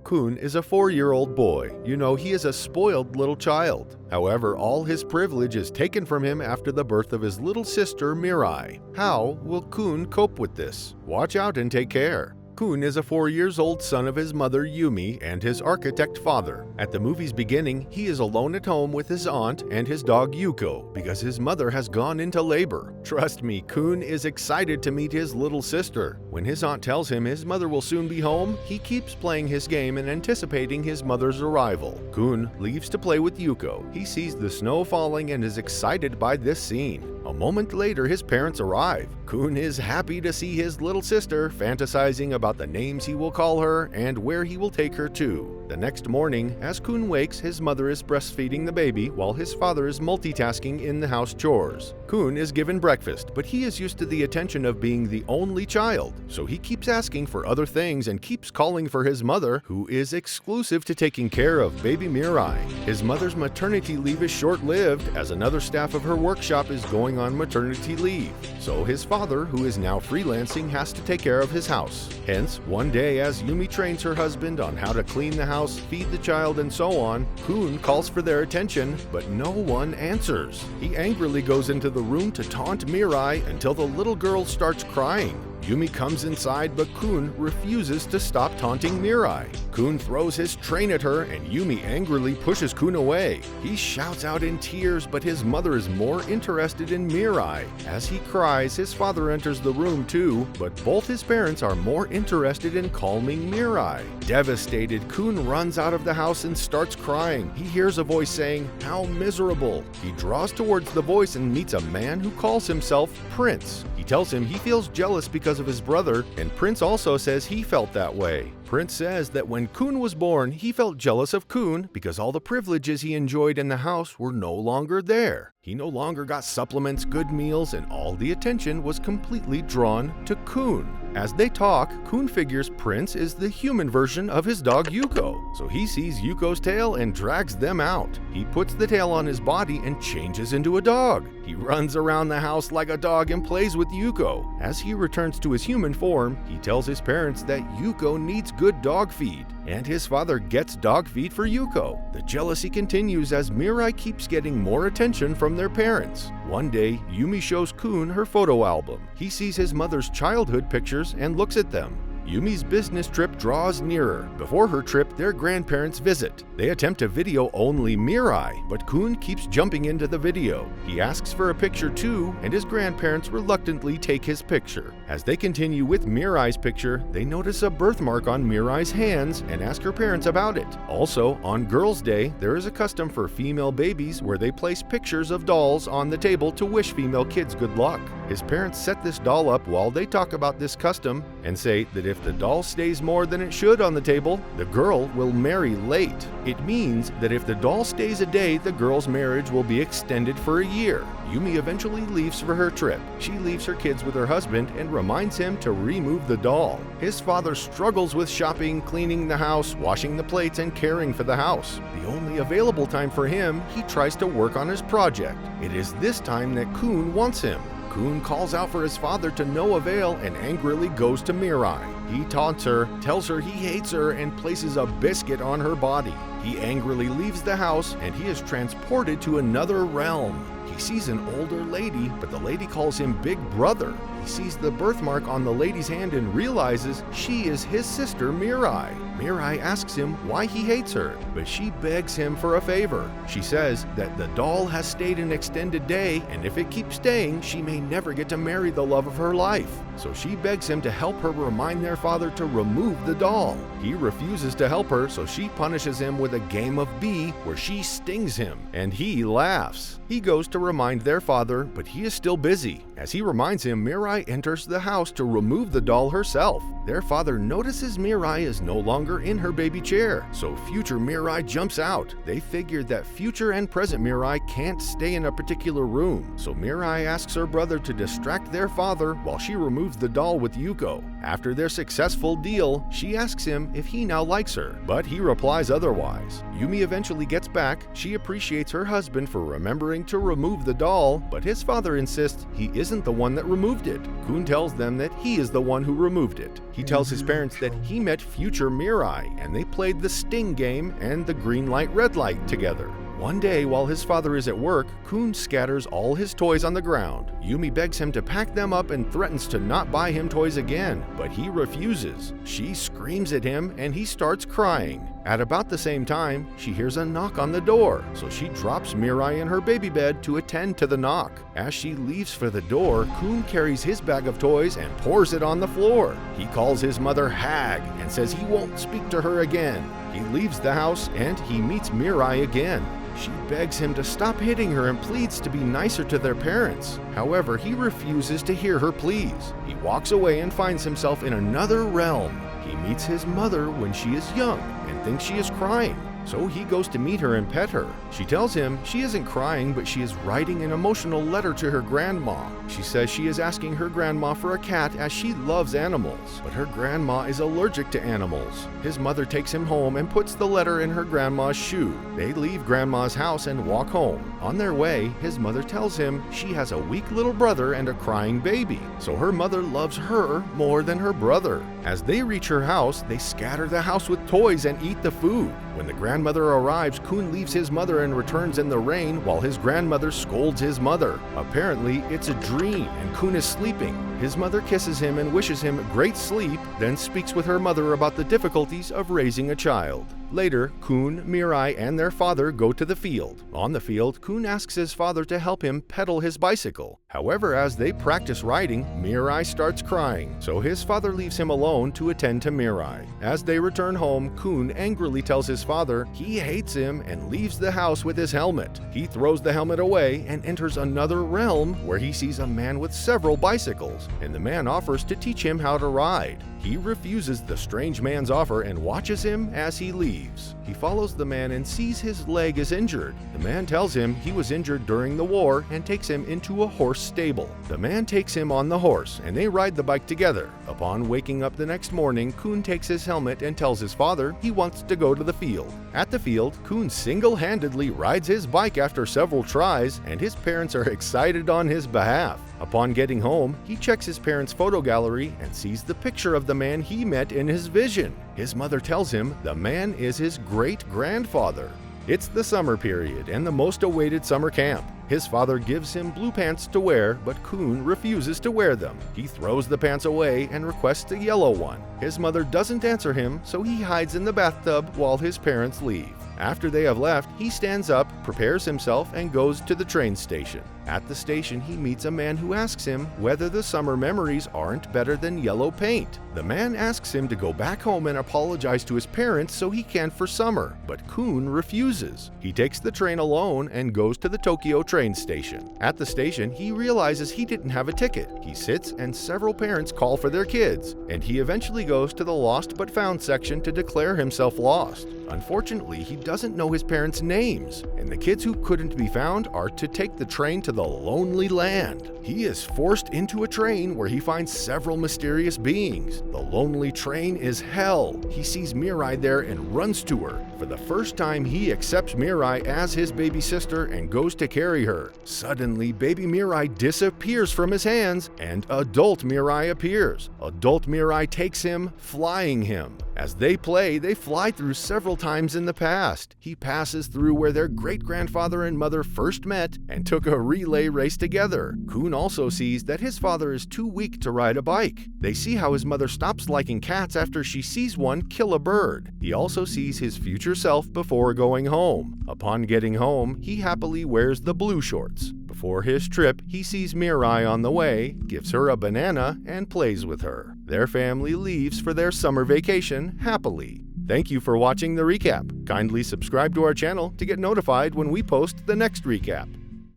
Kun is a 4-year-old boy. He is a spoiled little child. However, all his privilege is taken from him after the birth of his little sister Mirai. How will Kun cope with this? Watch out and take care. Kun is a 4-year-old son of his mother Yumi and his architect father. At the movie's beginning, he is alone at home with his aunt and his dog Yuko because his mother has gone into labor. Trust me, Kun is excited to meet his little sister. When his aunt tells him his mother will soon be home, he keeps playing his game and anticipating his mother's arrival. Kun leaves to play with Yuko. He sees the snow falling and is excited by this scene. A moment later, his parents arrive. Kun is happy to see his little sister, fantasizing about the names he will call her and where he will take her to. The next morning, as Kun wakes, his mother is breastfeeding the baby while his father is multitasking in the house chores. Kun is given breakfast, but he is used to the attention of being the only child, so he keeps asking for other things and keeps calling for his mother, who is exclusive to taking care of baby Mirai. His mother's maternity leave is short-lived, as another staff of her workshop is going on maternity leave. So his father, who is now freelancing, has to take care of his house. Hence, one day as Yumi trains her husband on how to clean the house, feed the child, and so on, Kun calls for their attention, but no one answers. He angrily goes into the room to taunt Mirai until the little girl starts crying. Yumi comes inside, but Kun refuses to stop taunting Mirai. Kun throws his train at her, and Yumi angrily pushes Kun away. He shouts out in tears, but his mother is more interested in Mirai. As he cries, his father enters the room too, but both his parents are more interested in calming Mirai. Devastated, Kun runs out of the house and starts crying. He hears a voice saying, "How miserable." He draws towards the voice and meets a man who calls himself Prince. He tells him he feels jealous because of his brother, and Prince also says he felt that way. Prince says that when Kun was born, he felt jealous of Kun because all the privileges he enjoyed in the house were no longer there. He no longer got supplements, good meals, and all the attention was completely drawn to Kun. As they talk, Kun figures Prince is the human version of his dog Yuko, so he sees Yuko's tail and drags them out. He puts the tail on his body and changes into a dog. He runs around the house like a dog and plays with Yuko. As he returns to his human form, he tells his parents that Yuko needs good dog feed, and his father gets dog feed for Yuko. The jealousy continues as Mirai keeps getting more attention from their parents. One day, Yumi shows Kun her photo album. He sees his mother's childhood pictures and looks at them. Yumi's business trip draws nearer. Before her trip, their grandparents visit. They attempt to video only Mirai, but Kun keeps jumping into the video. He asks for a picture too, and his grandparents reluctantly take his picture. As they continue with Mirai's picture, they notice a birthmark on Mirai's hands and ask her parents about it. Also, on Girls' Day, there is a custom for female babies where they place pictures of dolls on the table to wish female kids good luck. His parents set this doll up while they talk about this custom and say that if the doll stays more than it should on the table, the girl will marry late. It means that if the doll stays a day, the girl's marriage will be extended for a year. Yumi eventually leaves for her trip. She leaves her kids with her husband and reminds him to remove the doll. His father struggles with shopping, cleaning the house, washing the plates, and caring for the house. The only available time for him, he tries to work on his project. It is this time that Kun wants him. Kun calls out for his father to no avail and angrily goes to Mirai. He taunts her, tells her he hates her, and places a biscuit on her body. He angrily leaves the house and he is transported to another realm. He sees an older lady, but the lady calls him Big Brother. He sees the birthmark on the lady's hand and realizes she is his sister Mirai. Mirai asks him why he hates her, but she begs him for a favor. She says that the doll has stayed an extended day, and if it keeps staying, she may never get to marry the love of her life. So she begs him to help her remind their father to remove the doll. He refuses to help her, so she punishes him with a game of bee where she stings him, and he laughs. He goes to remind their father, but he is still busy. As he reminds him, Mirai enters the house to remove the doll herself. Their father notices Mirai is no longer in her baby chair, so future Mirai jumps out. They figure that future and present Mirai can't stay in a particular room, so Mirai asks her brother to distract their father while she removes the doll with Yuko. After their successful deal, she asks him if he now likes her, but he replies otherwise. Yumi eventually gets back. She appreciates her husband for remembering to remove the doll, but his father insists he isn't isn't the one that removed it. Kun tells them that he is the one who removed it. He tells his parents that he met future Mirai and they played the Sting game and the green light red light together. One day, while his father is at work, Kun scatters all his toys on the ground. Yumi begs him to pack them up and threatens to not buy him toys again, but he refuses. She screams at him and he starts crying. At about the same time, she hears a knock on the door, so she drops Mirai in her baby bed to attend to the knock. As she leaves for the door, Kun carries his bag of toys and pours it on the floor. He calls his mother Hag and says he won't speak to her again. He leaves the house and he meets Mirai again. She begs him to stop hitting her and pleads to be nicer to their parents. However, he refuses to hear her pleas. He walks away and finds himself in another realm. He meets his mother when she is young and thinks she is crying. So he goes to meet her and pet her. She tells him she isn't crying, but she is writing an emotional letter to her grandma. She says she is asking her grandma for a cat as she loves animals, but her grandma is allergic to animals. His mother takes him home and puts the letter in her grandma's shoe. They leave grandma's house and walk home. On their way, his mother tells him she has a weak little brother and a crying baby, so her mother loves her more than her brother. As they reach her house, they scatter the house with toys and eat the food. When the grandmother arrives, Kun leaves his mother and returns in the rain while his grandmother scolds his mother. Apparently, it's a dream and Kun is sleeping. His mother kisses him and wishes him great sleep, then speaks with her mother about the difficulties of raising a child. Later, Kun, Mirai, and their father go to the field. On the field, Kun asks his father to help him pedal his bicycle. However, as they practice riding, Mirai starts crying, so his father leaves him alone to attend to Mirai. As they return home, Kun angrily tells his father he hates him and leaves the house with his helmet. He throws the helmet away and enters another realm where he sees a man with several bicycles, and the man offers to teach him how to ride. He refuses the strange man's offer and watches him as he leaves. He follows the man and sees his leg is injured. The man tells him he was injured during the war and takes him into a horse stable. The man takes him on the horse and they ride the bike together. Upon waking up the next morning, Kun takes his helmet and tells his father he wants to go to the field. At the field, Kun single-handedly rides his bike after several tries, and his parents are excited on his behalf. Upon getting home, he checks his parents' photo gallery and sees the picture of the man he met in his vision. His mother tells him the man is his great-grandfather. It's the summer period and the most awaited summer camp. His father gives him blue pants to wear, but Kun refuses to wear them. He throws the pants away and requests a yellow one. His mother doesn't answer him, so he hides in the bathtub while his parents leave. After they have left, he stands up, prepares himself, and goes to the train station. At the station, he meets a man who asks him whether the summer memories aren't better than yellow paint. The man asks him to go back home and apologize to his parents so he can for summer, but Kun refuses. He takes the train alone and goes to the Tokyo train station. At the station, he realizes he didn't have a ticket. He sits and several parents call for their kids, and he eventually goes to the lost but found section to declare himself lost. Unfortunately, he doesn't know his parents' names, and the kids who couldn't be found are to take the train to the Lonely Land. He is forced into a train where he finds several mysterious beings. The lonely train is hell. He sees Mirai there and runs to her. For the first time, he accepts Mirai as his baby sister and goes to carry her. Suddenly, baby Mirai disappears from his hands, and adult Mirai appears. Adult Mirai takes him, flying him. As they play, they fly through several times in the past. He passes through where their great-grandfather and mother first met and took a relay race together. Kun also sees that his father is too weak to ride a bike. They see how his mother stops liking cats after she sees one kill a bird. He also sees his future self before going home. Upon getting home, he happily wears the blue shorts. Before his trip, he sees Mirai on the way, gives her a banana, and plays with her. Their family leaves for their summer vacation happily. Thank you for watching the recap. Kindly subscribe to our channel to get notified when we post the next recap.